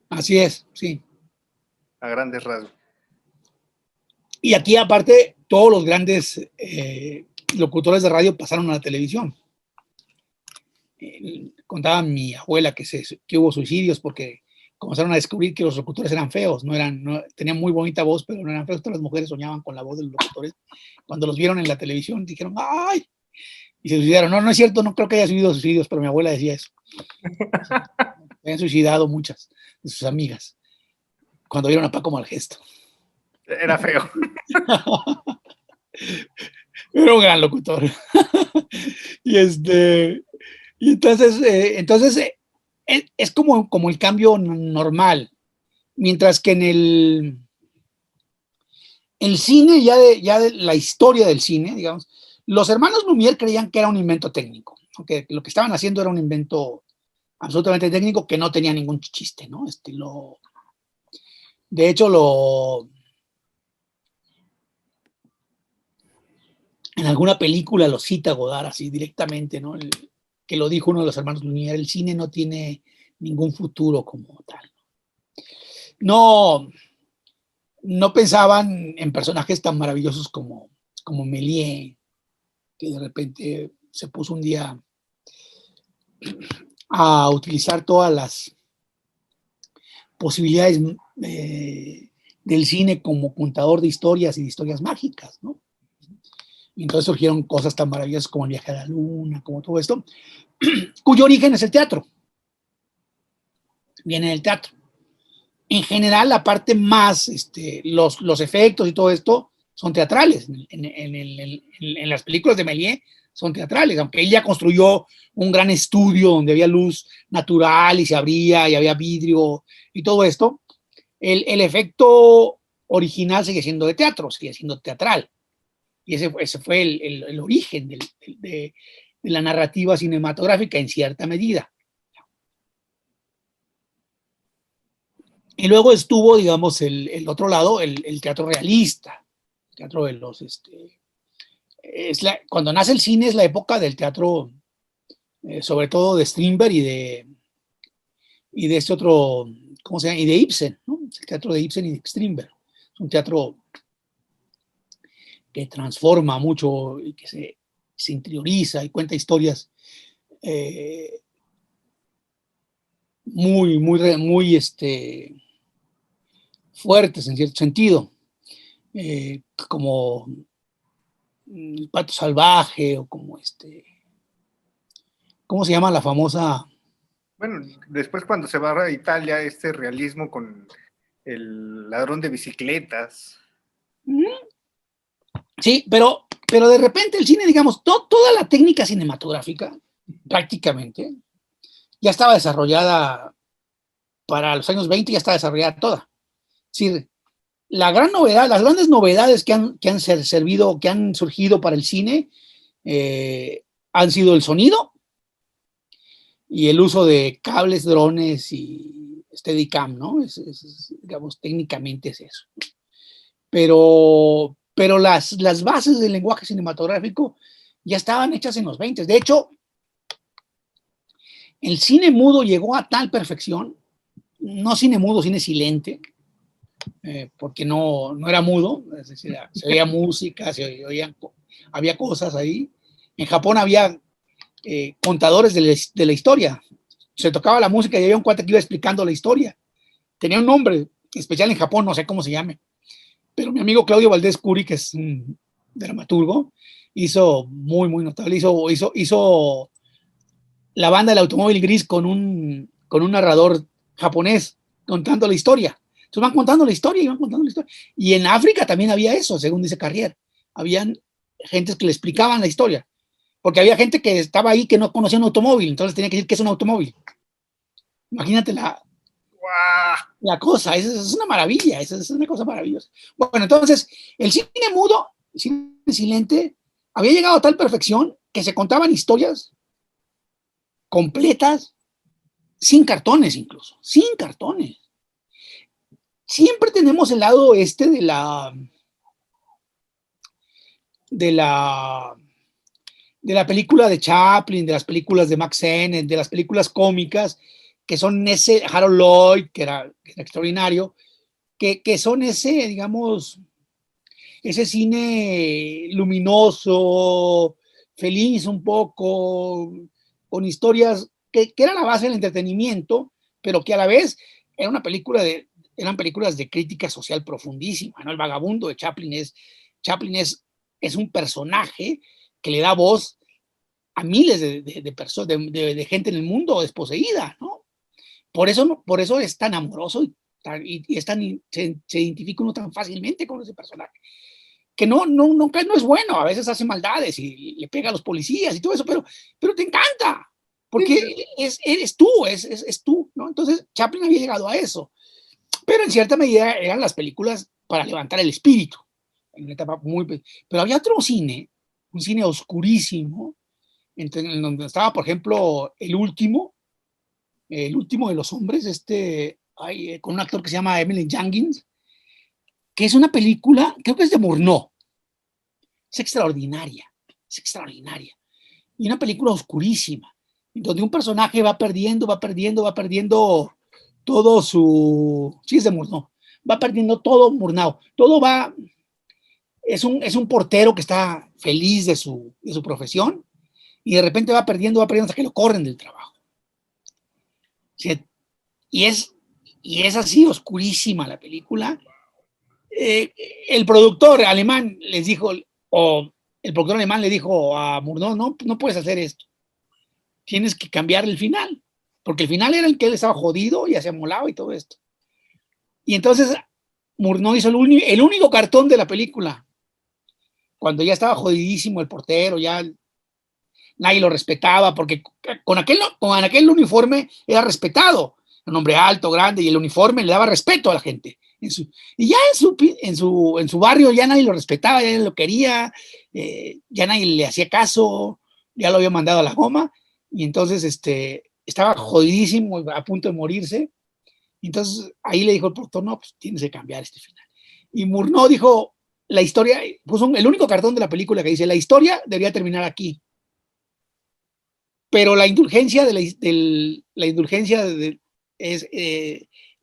Así es, sí. A grandes rasgos. Y aquí, aparte, todos los grandes locutores de radio pasaron a la televisión. Contaba mi abuela que hubo suicidios porque comenzaron a descubrir que los locutores eran feos, tenían muy bonita voz, pero no eran feos. Todas las mujeres soñaban con la voz de los locutores. Cuando los vieron en la televisión, dijeron, ¡ay! Y se suicidaron. No es cierto, no creo que haya habido suicidios, pero mi abuela decía eso. Se habían suicidado muchas de sus amigas cuando vieron a Paco Malgesto. Era feo. Era un gran locutor. Y entonces es como el cambio normal. Mientras que en el cine, ya de la historia del cine, digamos, los hermanos Lumière creían que era un invento técnico, que lo que estaban haciendo era un invento absolutamente técnico que no tenía ningún chiste, ¿no? De hecho, en alguna película lo cita Godard así directamente, ¿no? Que lo dijo uno de los hermanos Lumière, el cine no tiene ningún futuro como tal. No pensaban en personajes tan maravillosos como Méliès, que de repente se puso un día a utilizar todas las posibilidades del cine como contador de historias y de historias mágicas, ¿no? Y entonces surgieron cosas tan maravillosas como el viaje a la luna, como todo esto, cuyo origen es el teatro. Viene del teatro. En general, la parte más, los efectos y todo esto son teatrales. En las películas de Méliès son teatrales, aunque él ya construyó un gran estudio donde había luz natural y se abría y había vidrio y todo esto. El efecto original sigue siendo de teatro, sigue siendo teatral. Y ese fue el origen de la narrativa cinematográfica en cierta medida. Y luego estuvo, digamos, el otro lado, el teatro realista, el teatro de los... cuando nace el cine es la época del teatro, sobre todo de Strindberg y de este otro, ¿cómo se llama? Y de Ibsen, ¿no? El teatro de Ibsen y de Strindberg. Es un teatro que transforma mucho y que se interioriza y cuenta historias muy fuertes en cierto sentido, como El Pato Salvaje, o como ¿cómo se llama la famosa? Bueno, después cuando se va a Italia, este realismo con el ladrón de bicicletas. Sí, pero de repente el cine, digamos, toda la técnica cinematográfica, prácticamente, ya estaba desarrollada para los años 20, ya estaba desarrollada toda. Es decir, la gran novedad, las grandes novedades que han servido, que han surgido para el cine, han sido el sonido y el uso de cables, drones y Steadicam, ¿no? Digamos, técnicamente es eso. Pero las bases del lenguaje cinematográfico ya estaban hechas en los 20. De hecho, el cine mudo llegó a tal perfección, no cine mudo, cine silente, porque no era mudo, es decir, se oía música, había cosas ahí. En Japón había contadores de la historia. Se tocaba la música y había un cuate que iba explicando la historia. Tenía un nombre especial en Japón, no sé cómo se llame. Pero mi amigo Claudio Valdés Curi, que es un dramaturgo, hizo muy, muy notable. Hizo la banda del automóvil gris con un narrador japonés contando la historia. Entonces van contando la historia y van contando la historia. Y en África también había eso, según dice Carrier. Habían gentes que le explicaban la historia. Porque había gente que estaba ahí que no conocía un automóvil, entonces tenía que decir que es un automóvil. Imagínate la cosa, es una maravilla, es una cosa maravillosa. Bueno, entonces, el cine mudo, el cine silente, había llegado a tal perfección que se contaban historias completas, sin cartones incluso, sin cartones. Siempre tenemos el lado de la película de Chaplin, de las películas de Max Sennett, de las películas cómicas, que son ese Harold Lloyd, que era extraordinario, que son digamos, ese cine luminoso, feliz un poco, con historias que era la base del entretenimiento, pero que a la vez eran películas de crítica social profundísima, ¿no? El Vagabundo de Chaplin es un personaje que le da voz a miles de personas, de gente en el mundo desposeída, ¿no? Por eso es tan amoroso y se identifica uno tan fácilmente con ese personaje. Que no es bueno, a veces hace maldades y le pega a los policías y todo eso, pero te encanta, porque eres tú, ¿no? Entonces Chaplin había llegado a eso, pero en cierta medida eran las películas para levantar el espíritu, en una etapa pero había otro cine, un cine oscurísimo, en donde estaba, por ejemplo, el último de los hombres, con un actor que se llama Emily Jenkins, que es una película, creo que es de Murnau, es extraordinaria, y una película oscurísima, donde un personaje va perdiendo todo sí es de Murnau, va perdiendo todo Murnau, es un portero que está feliz de su profesión, y de repente va perdiendo hasta que lo corren del trabajo. ¿Sí? Y es así oscurísima la película. El productor alemán le dijo a Murnau, no puedes hacer esto, tienes que cambiar el final, porque el final era el que él estaba jodido y se amolaba y todo esto. Y entonces Murnau hizo el único cartón de la película, cuando ya estaba jodidísimo el portero, ya nadie lo respetaba, porque con aquel uniforme era respetado, un hombre alto, grande, y el uniforme le daba respeto a la gente. Y ya en su barrio ya nadie lo respetaba, ya nadie lo quería, ya nadie le hacía caso, ya lo había mandado a la goma, y entonces estaba jodidísimo, a punto de morirse. Y entonces ahí le dijo el productor, no, pues tienes que cambiar este final. Y Murnau dijo, la historia, puso el único cartón de la película que dice, la historia debería terminar aquí. Pero la indulgencia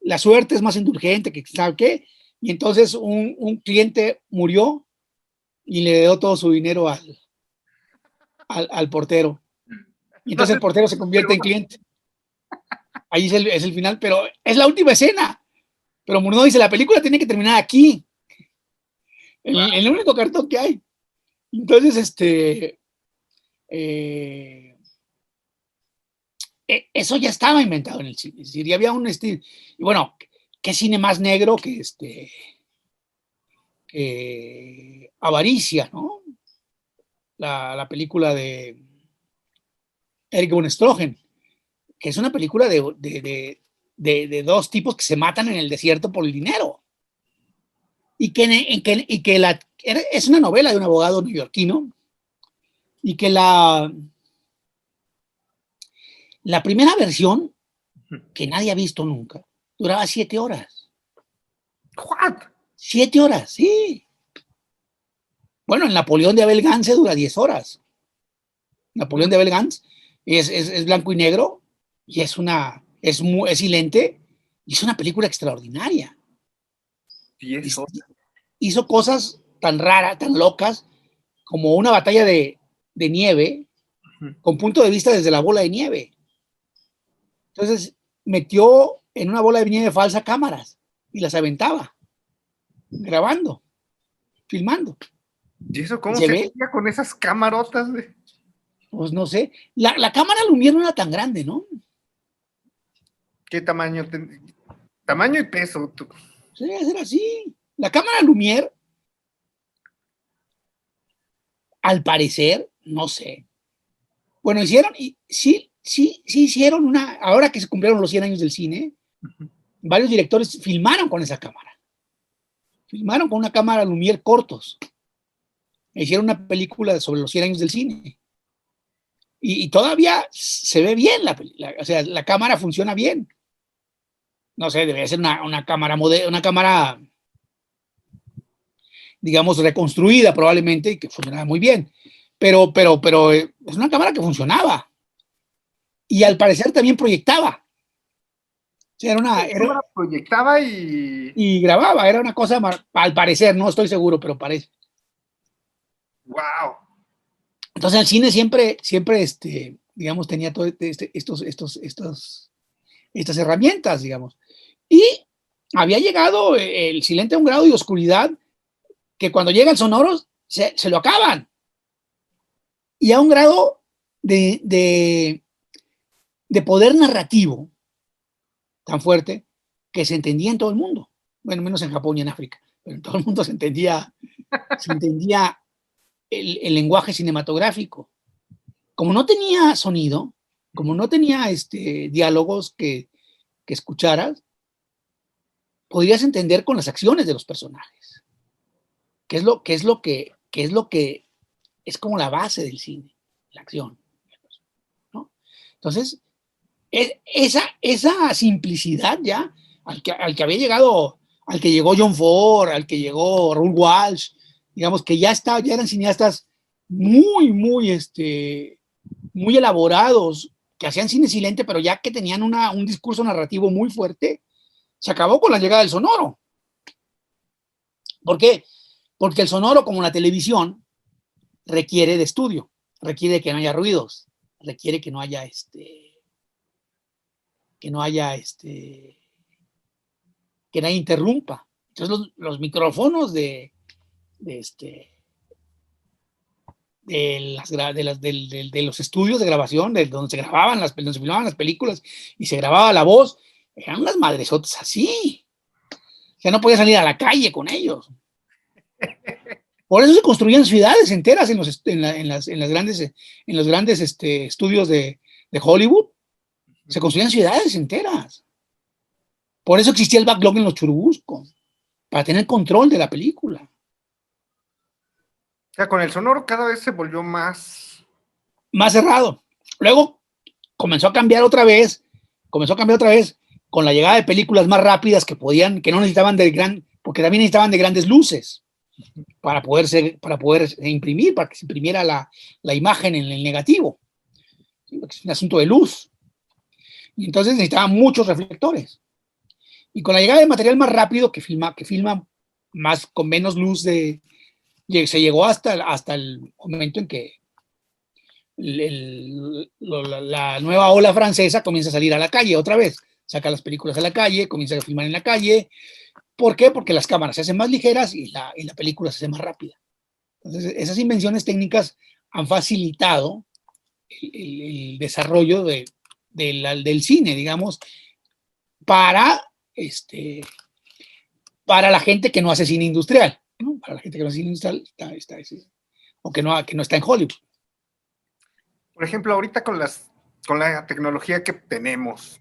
la suerte es más indulgente que sabe qué, y entonces un cliente murió y le dio todo su dinero al portero, y entonces el portero se convierte en cliente. Ahí es el final, pero es la última escena. Pero Murnau dice, la película tiene que terminar aquí, el único cartón que hay. Entonces, eso ya estaba inventado en el cine. Es decir, ya había un estilo. Y bueno, ¿qué cine más negro que Avaricia, ¿no? La película de Eric von Stroheim, que es una película de dos tipos que se matan en el desierto por el dinero. Y es una novela de un abogado neoyorquino, y que la primera versión, que nadie ha visto nunca, duraba 7 horas. ¿What? 7 horas, sí. Bueno, el Napoleón de Abel Gance dura 10 horas. Napoleón de Abel Gance es blanco y negro, y es silente, y es una película extraordinaria. 10 horas. Hizo cosas tan raras, tan locas, como una batalla de nieve, con punto de vista desde la bola de nieve. Entonces metió en una bola de nieve falsa cámaras y las aventaba, grabando, filmando. ¿Y eso cómo se veía con esas camarotas? Pues no sé. La cámara Lumière no era tan grande, ¿no? ¿Qué tamaño? Tamaño y peso. Sí, era así. La cámara Lumière, al parecer, no sé. Bueno, sí hicieron ahora que se cumplieron los 100 años del cine, varios directores filmaron con esa cámara. Filmaron con una cámara Lumière cortos. Hicieron una película sobre los 100 años del cine. Y todavía se ve bien, o sea, la cámara funciona bien. No sé, debería ser una cámara, digamos, reconstruida probablemente, y que funcionaba muy bien. Pero es una cámara que funcionaba. Y al parecer también proyectaba. O sea, proyectaba y grababa. Era una cosa, al parecer, no estoy seguro, pero parece. ¡Wow! Entonces el cine siempre, digamos, tenía todo estas herramientas, digamos. Y había llegado el silente a un grado de oscuridad que cuando llega el sonoro se lo acaban. Y a un grado de poder narrativo tan fuerte que se entendía en todo el mundo. Bueno, menos en Japón y en África, pero en todo el mundo se entendía el lenguaje cinematográfico. Como no tenía sonido, como no tenía diálogos que escucharas, podrías entender con las acciones de los personajes. ¿Qué es lo que es como la base del cine? La acción, ¿no? Entonces, esa simplicidad ya, al que había llegado, al que llegó John Ford, al que llegó Raoul Walsh, digamos que ya eran cineastas muy elaborados, que hacían cine silente, pero ya que tenían un discurso narrativo muy fuerte, se acabó con la llegada del sonoro. ¿Por qué? Porque el sonoro, como la televisión, requiere de estudio, requiere que no haya ruidos, requiere que no haya que nadie interrumpa. Entonces los micrófonos de los estudios de grabación, donde se grababan donde se filmaban las películas y se grababa la voz, eran unas madresotas así. O sea, no podía salir a la calle con ellos. Por eso se construían ciudades enteras en los grandes estudios de Hollywood. Se construían ciudades enteras. Por eso existía el backlog en los Churubusco, para tener control de la película. O sea, con el sonoro cada vez se volvió más cerrado. Luego comenzó a cambiar otra vez con la llegada de películas más rápidas que no necesitaban porque también necesitaban de grandes luces para poder imprimir, para que se imprimiera la imagen en el negativo. Es un asunto de luz. Y entonces necesitaban muchos reflectores. Y con la llegada de material más rápido que filma más con menos luz, se llegó hasta el momento en que la nueva ola francesa comienza a salir a la calle otra vez, saca las películas a la calle, comienza a filmar en la calle. ¿Por qué? Porque las cámaras se hacen más ligeras y la película se hace más rápida. Entonces, esas invenciones técnicas han facilitado el desarrollo del cine, digamos, para, para la gente que no hace cine industrial, ¿no? Para la gente que no hace cine industrial o que no está en Hollywood. Por ejemplo, ahorita con la tecnología que tenemos,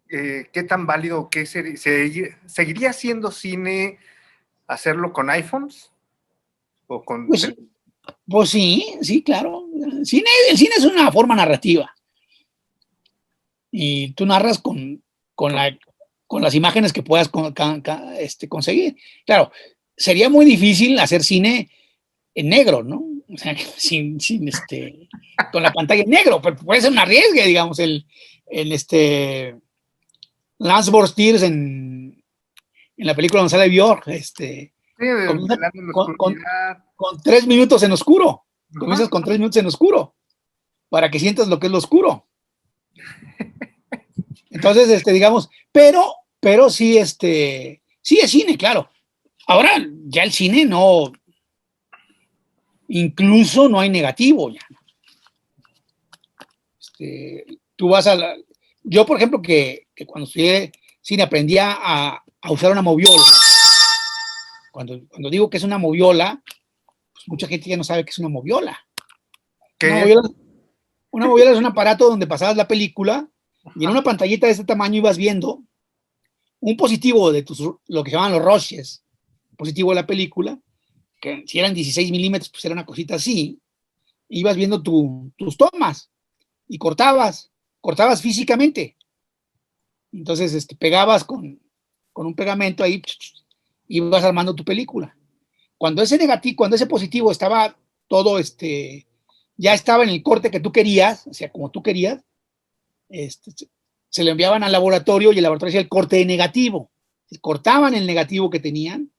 ¿qué tan válido, seguiría siendo cine hacerlo con iPhones? ¿O con Pues sí, claro. El cine es una forma narrativa. Y tú narras con las imágenes que puedas conseguir. Claro, sería muy difícil hacer cine en negro, ¿no? O sea, con la pantalla en negro, pero puede ser un arriesgue, digamos, Lance Borstiers en la película donde sale Björk, con 3 minutos en oscuro. Comienzas con 3 minutos en oscuro para que sientas lo que es lo oscuro. Entonces, digamos, pero sí, sí es cine, claro. Ahora ya el cine no, incluso no hay negativo ya. Tú vas yo, por ejemplo, que cuando estudié cine aprendí a usar una moviola. Cuando digo que es una moviola, pues mucha gente ya no sabe que es una moviola. Una moviola es un aparato donde pasabas la película y en una pantallita de este tamaño ibas viendo un positivo de lo que se llaman los rushes, positivo de la película, que si eran 16 milímetros, pues era una cosita así. Ibas viendo tus tomas y cortabas físicamente. Entonces pegabas con un pegamento ahí y ibas armando tu película. Cuando ese positivo estaba todo, ya estaba en el corte que tú querías, o sea, como tú querías, se lo enviaban al laboratorio y el laboratorio hacía el corte de negativo. Cortaban el negativo que tenían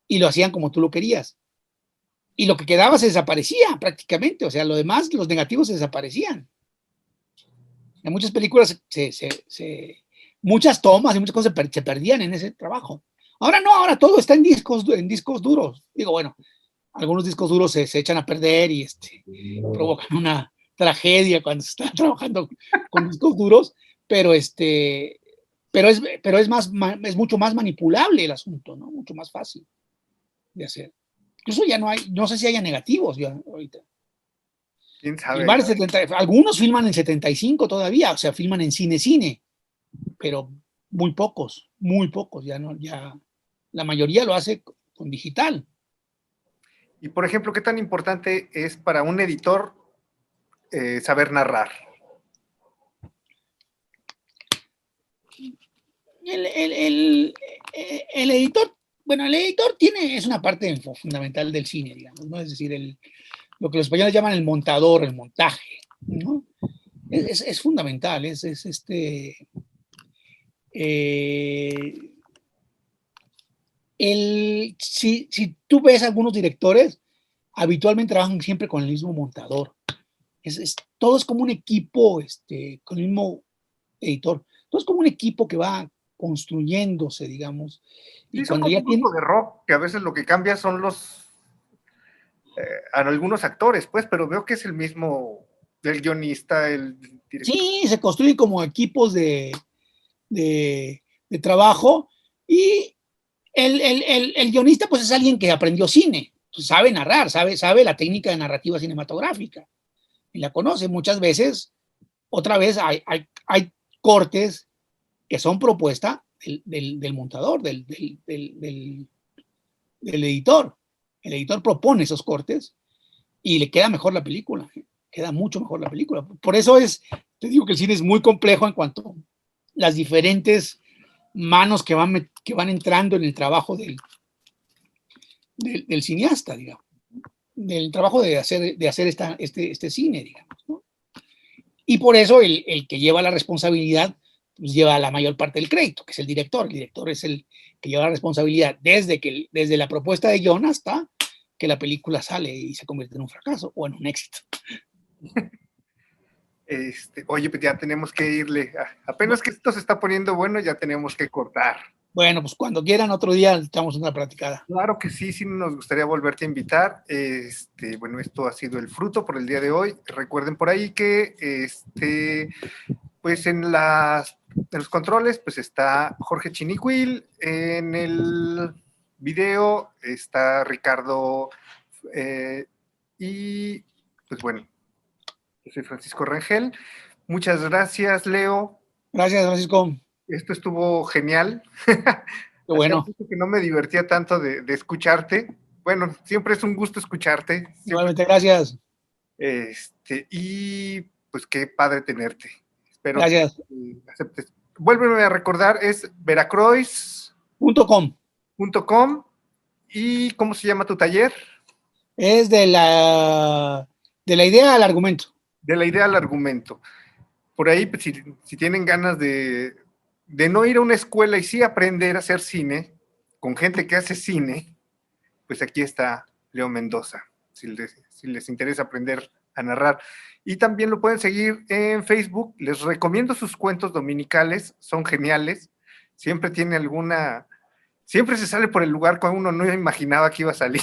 y lo hacían como tú lo querías. Y lo que quedaba se desaparecía prácticamente, o sea, lo demás, los negativos se desaparecían. En muchas películas, muchas tomas y muchas cosas se perdían en ese trabajo. Ahora no, ahora todo está en discos duros. Digo, bueno, algunos discos duros se echan a perder y provocan una tragedia cuando se está trabajando con discos duros, pero es mucho más manipulable el asunto, ¿no? Mucho más fácil de hacer. Incluso ya no sé si haya negativos ya ahorita. ¿Quién sabe? Algunos filman en 75 todavía, o sea, filman en cine, pero muy pocos, ya la mayoría lo hace con digital. Y por ejemplo, ¿qué tan importante es para un editor saber narrar? El editor, bueno, el editor es una parte fundamental del cine, digamos, ¿no? Es decir, lo que los españoles llaman el montador, el montaje, ¿no? Es fundamental, si tú ves algunos directores, habitualmente trabajan siempre con el mismo montador. Todo es como un equipo, con el mismo editor. Todo es como un equipo que va construyéndose, digamos. Y cuando ya tiene de rock, que a veces lo que cambia son algunos actores, pues, pero veo que es el mismo, el guionista, el director. Sí, se construyen como equipos de trabajo y el guionista pues es alguien que aprendió cine, pues, sabe narrar, sabe la técnica de narrativa cinematográfica y la conoce. Muchas veces, otra vez hay cortes que son propuesta del montador, del editor. El editor propone esos cortes y le queda mejor la película, queda mucho mejor la película. Por eso te digo que el cine es muy complejo en cuanto a las diferentes manos que van entrando en el trabajo del cineasta, digamos, del trabajo de hacer este cine, digamos, ¿no? Y por eso el que lleva la responsabilidad pues lleva la mayor parte del crédito, que es el director. El director es el que lleva la responsabilidad desde la propuesta de guion hasta que la película sale y se convierte en un fracaso o en un éxito. Oye, pues ya tenemos que irle. Apenas que esto se está poniendo bueno, ya tenemos que cortar. Bueno, pues cuando quieran, otro día echamos una platicada. Claro que sí, sí nos gustaría volverte a invitar. Bueno, esto ha sido el fruto por el día de hoy. Recuerden por ahí que pues en los controles pues está Jorge Chinicuil, en el video está Ricardo y pues bueno, yo soy Francisco Rangel. Muchas gracias, Leo. Gracias, Francisco. Esto estuvo genial. Qué bueno. Hacía mucho que no me divertía tanto de escucharte. Bueno, siempre es un gusto escucharte. Siempre, Igualmente, gracias. Y pues qué padre tenerte. Espero Gracias. que aceptes. Vuélveme a recordar, es .com. veracruz.com. ¿Y cómo se llama tu taller? Es de la idea al argumento. De la idea al argumento. Por ahí, pues, si tienen ganas de no ir a una escuela y sí aprender a hacer cine, con gente que hace cine, pues aquí está Leo Mendoza, si les interesa aprender a narrar. Y también lo pueden seguir en Facebook. Les recomiendo sus cuentos dominicales, son geniales. Siempre tiene siempre se sale por el lugar cuando uno no imaginaba que iba a salir.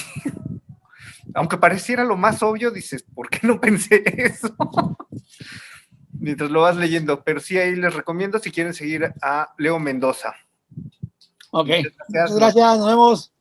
Aunque pareciera lo más obvio, dices, ¿por qué no pensé eso? Mientras lo vas leyendo, pero sí ahí les recomiendo si quieren seguir a Leo Mendoza. Ok. Muchas gracias, nos vemos.